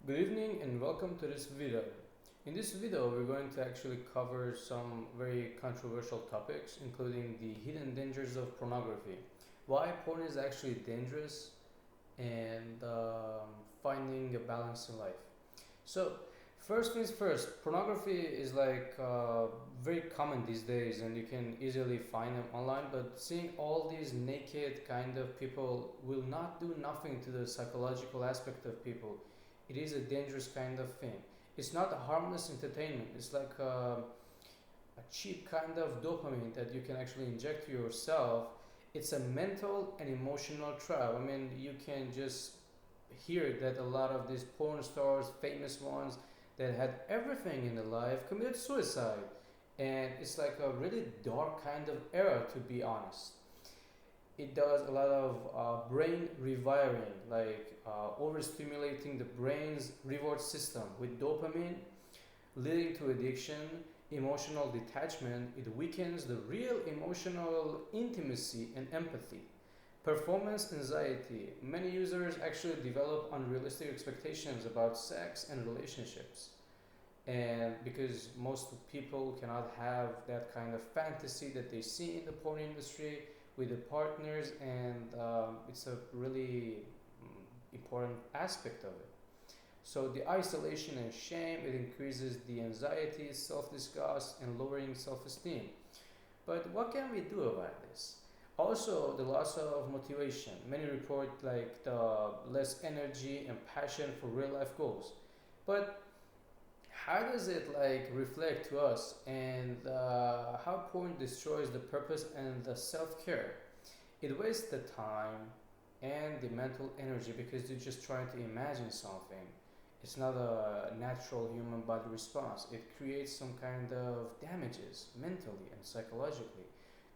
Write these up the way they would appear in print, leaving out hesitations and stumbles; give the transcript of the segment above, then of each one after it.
Good evening and welcome to this video. In this video, we're going to actually cover some very controversial topics, including the hidden dangers of pornography, why porn is actually dangerous, and finding a balance in life. So, first things first, pornography is very common these days, and you can easily find them online. But seeing all these naked kind of people will not do nothing to the psychological aspect of people. It is a dangerous kind of thing. It's not a harmless entertainment. It's like a cheap kind of dopamine that you can actually inject to yourself. It's a mental and emotional trap. I mean, you can just hear that a lot of these porn stars, famous ones that had everything in their life, committed suicide. And it's like a really dark kind of era, to be honest. It does a lot of brain rewiring, overstimulating the brain's reward system with dopamine, leading to addiction, emotional detachment. It weakens the real emotional intimacy and empathy. Performance anxiety. Many users actually develop unrealistic expectations about sex and relationships. And because most people cannot have that kind of fantasy that they see in the porn industry with the partners, and it's a really important aspect of it. So the isolation and shame, it increases the anxiety, self-disgust, and lowering self-esteem. But what can we do about this? Also, the loss of motivation. Many report like the less energy and passion for real life goals. But how does it reflect to us, and how porn destroys the purpose and the self-care? It wastes the time and the mental energy because you're just trying to imagine something. It's not a natural human body response. It creates some kind of damages mentally and psychologically,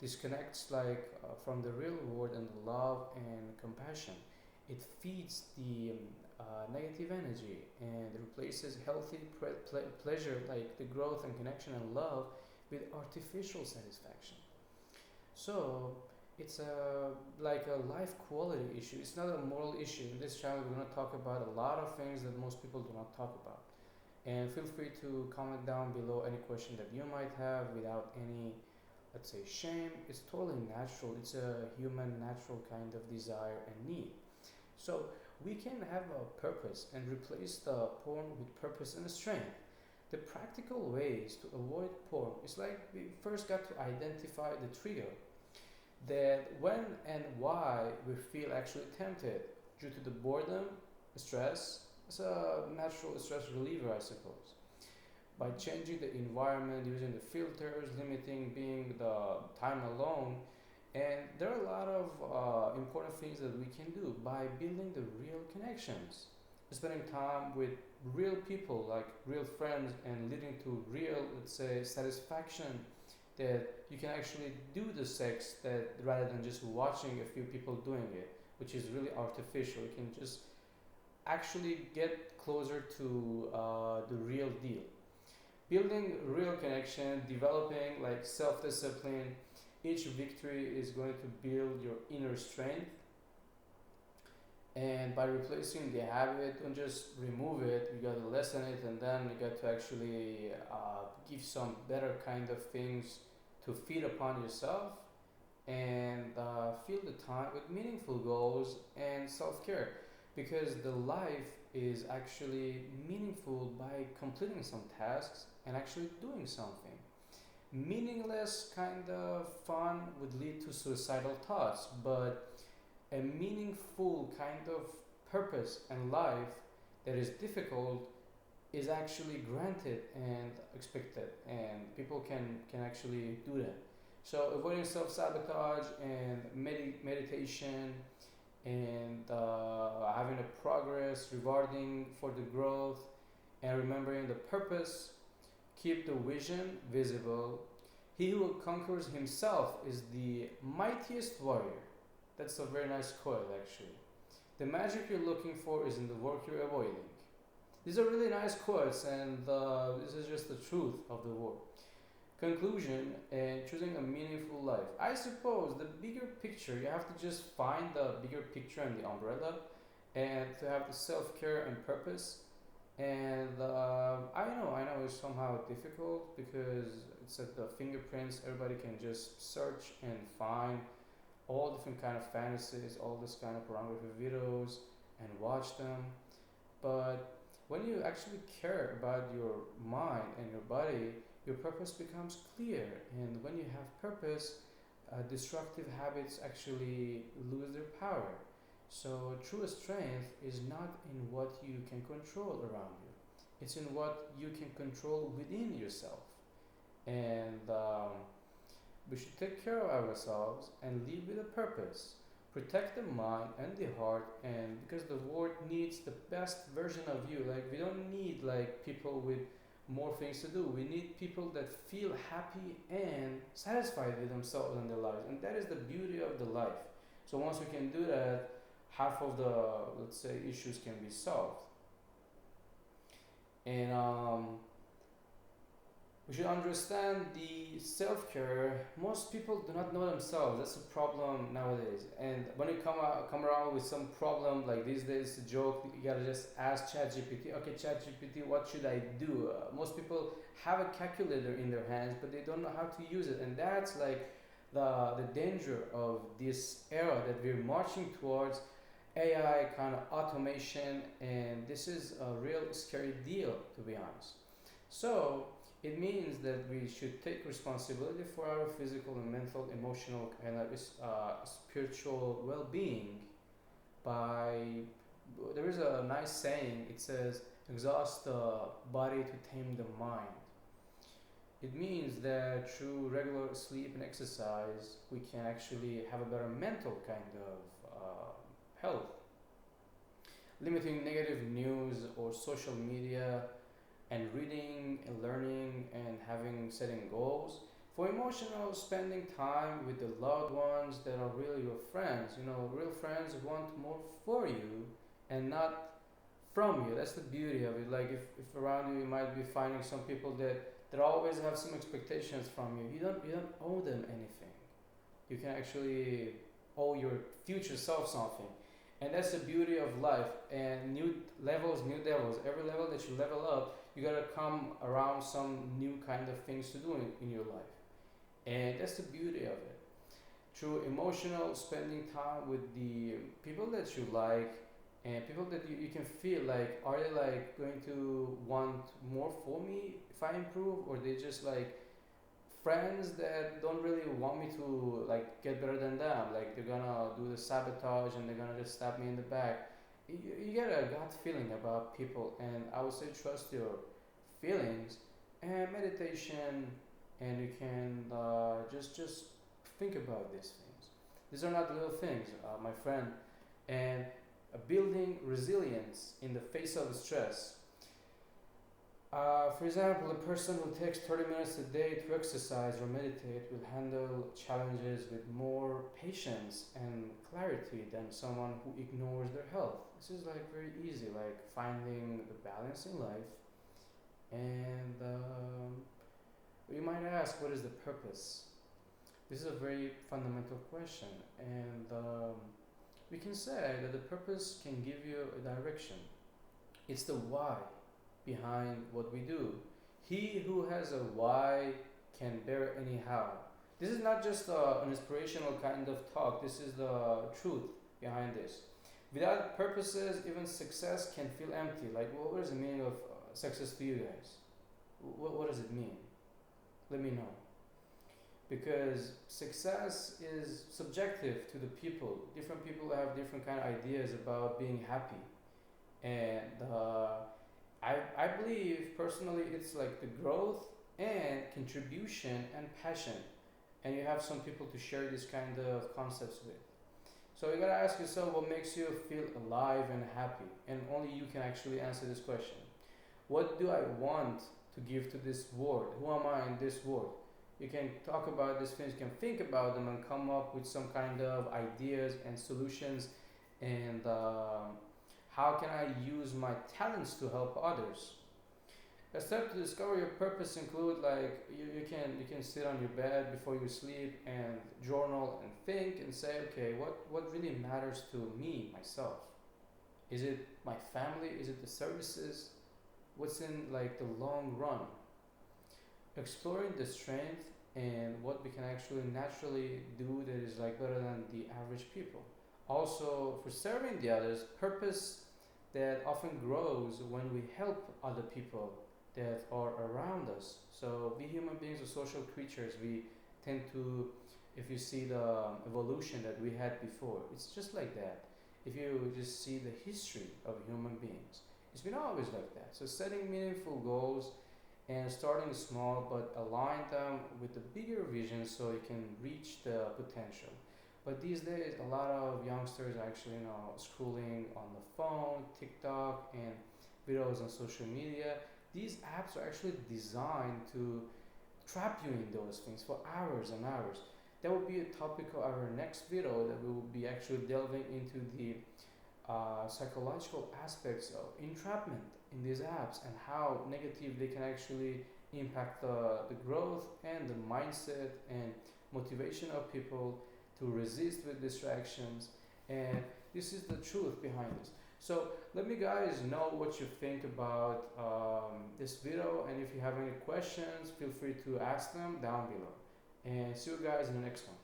disconnects from the real world and the love and compassion. It feeds the negative energy and replaces healthy pleasure, like the growth and connection and love, with artificial satisfaction. So it's a life quality issue. It's not a moral issue. In this channel, we're going to talk about a lot of things that most people do not talk about. And feel free to comment down below any question that you might have without any, let's say, shame. It's totally natural. It's a human natural kind of desire and need. So we can have a purpose and replace the porn with purpose and strength. The practical ways to avoid porn is like we first got to identify the trigger, that when and why we feel actually tempted due to the boredom, stress. It's a natural stress reliever, I suppose. By changing the environment, using the filters, limiting being the time alone, and there are a lot of important things that we can do by building the real connections, spending time with real people, like real friends, and leading to real, let's say, satisfaction, that you can actually do the sex that rather than just watching a few people doing it, which is really artificial. You can just actually get closer to the real deal. Building real connection, developing like self-discipline. Each victory is going to build your inner strength, and by replacing the habit, don't just remove it. You got to lessen it, and then you got to actually give some better kind of things to feed upon yourself, and fill the time with meaningful goals and self-care, because the life is actually meaningful by completing some tasks and actually doing something. Meaningless kind of fun would lead to suicidal thoughts, but a meaningful kind of purpose and life that is difficult is actually granted and expected, and people can actually do that. So avoiding self-sabotage and meditation, and having a progress, rewarding for the growth, and remembering the purpose. Keep the vision visible. He who conquers himself is the mightiest warrior. That's a very nice quote, actually. The magic you're looking for is in the work you're avoiding. These are really nice quotes, and this is just the truth of the world. Conclusion, and choosing a meaningful life. I suppose the bigger picture, you have to just find the bigger picture and the umbrella, and to have the self-care and purpose, And I know it's somehow difficult because it's at the fingerprints. Everybody can just search and find all different kind of fantasies, all this kind of pornography videos, and watch them. But when you actually care about your mind and your body, your purpose becomes clear. And when you have purpose, destructive habits actually lose their power. So true strength is not in what you can control around you. It's in what you can control within yourself. And we should take care of ourselves and live with a purpose. Protect the mind and the heart, and because the world needs the best version of you. Like we don't need like people with more things to do. We need people that feel happy and satisfied with themselves and their lives, and that is the beauty of the life. So once we can do that, half of the, let's say, issues can be solved. And we should understand the self-care. Most people do not know themselves. That's a problem nowadays. And when you come around with some problem, like these days, a joke, you gotta just ask ChatGPT. Okay, ChatGPT, what should I do? Most people have a calculator in their hands, but they don't know how to use it. And that's like the danger of this era that we're marching towards. AI kind of automation, and this is a real scary deal, to be honest. So it means that we should take responsibility for our physical and mental, emotional, and spiritual well-being. By there is a nice saying. It says, "Exhaust the body to tame the mind." It means that through regular sleep and exercise, we can actually have a better mental kind of health. Limiting negative news or social media, and reading and learning and having setting goals. For emotional, spending time with the loved ones that are really your friends. Real friends want more for you and not from you. That's the beauty of it. Like if around you, you might be finding some people that always have some expectations from you. You don't owe them anything. You can actually owe your future self something. And that's the beauty of life. And new levels, new devils. Every level that you level up, you gotta come around some new kind of things to do in your life. And that's the beauty of it. Through emotional, spending time with the people that you like, and people that you can feel like, are they like going to want more for me if I improve, or they just like friends that don't really want me to like get better than them, like they're gonna do the sabotage and they're gonna just stab me in the back. You get a gut feeling about people, and I would say trust your feelings and meditation, and you can just think about these things. These are not little things, my friend. And building resilience in the face of stress. For example, a person who takes 30 minutes a day to exercise or meditate will handle challenges with more patience and clarity than someone who ignores their health. This is like very easy, like finding the balance in life. And you might ask, what is the purpose? This is a very fundamental question, and we can say that the purpose can give you a direction. It's the why behind what we do. He who has a why can bear anyhow. This is not just an inspirational kind of talk, this is the truth behind this. Without purposes, even success can feel empty. Like, what is the meaning of success to you guys? What does it mean? Let me know. Because success is subjective to the people. Different people have different kind of ideas about being happy. And I believe personally it's like the growth and contribution and passion. And you have some people to share this kind of concepts with. So you gotta ask yourself what makes you feel alive and happy. And only you can actually answer this question. What do I want to give to this world? Who am I in this world? You can talk about these things, you can think about them and come up with some kind of ideas and solutions. And how can I use my talents to help others? A step to discover your purpose include like you can sit on your bed before you sleep and journal and think and say, okay, what really matters to me, myself? Is it my family? Is it the services? what's in like the long run, exploring the strength and what we can actually naturally do that is like better than the average people. Also, for serving the others, purpose that often grows when we help other people that are around us. So we human beings are social creatures. We tend to, if you see the evolution that we had before, it's just like that. If you just see the history of human beings, it's been always like that. So setting meaningful goals and starting small but align them with the bigger vision so you can reach the potential. But these days a lot of youngsters are actually scrolling on the phone, TikTok, and videos on social media. These apps are actually designed to trap you in those things for hours and hours. That will be a topic of our next video, that we will be actually delving into the psychological aspects of entrapment in these apps and how negative they can actually impact the growth and the mindset and motivation of people to resist with distractions. And this is the truth behind this. So let me guys know what you think about this video, and if you have any questions, feel free to ask them down below. And see you guys in the next one.